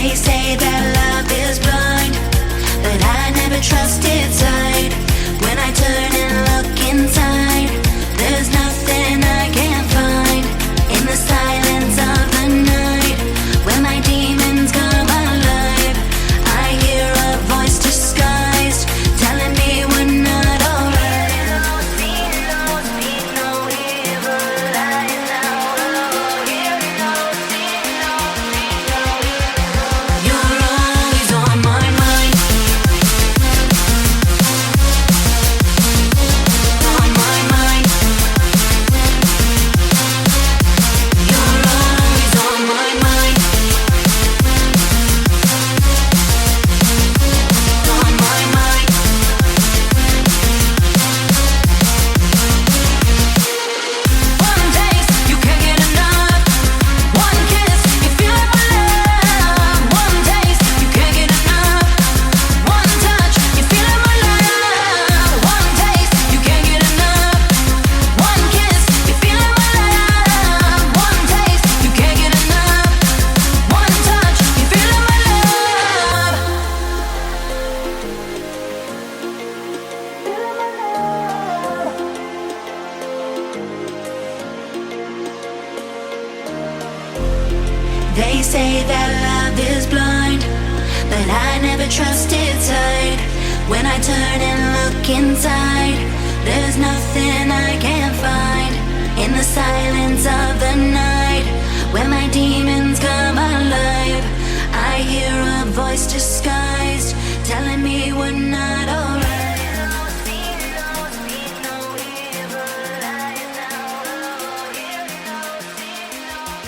They say that love is blind, but I never trusted sight. When I turn and look inside, there's nothing I can't find. In the silence of the night, when my demons come alive, I hear a voice disguised, telling me we're not alright. You're always on my mind. On my mind. You're always on my mind. On my mind. One taste, you can't get enough. One kiss, you feel my love. One taste, you can't get enough. One touch, you feel my love. One taste, you can't get enough. One kiss, you feel my love. One taste, you can't get enough. One touch, you feel my love. They say that love is blind, but I never trusted sight. When I turn and look inside, there's nothing I can't find. In the silence of the night, when my demons come alive, I hear a voice disguised, telling me we're not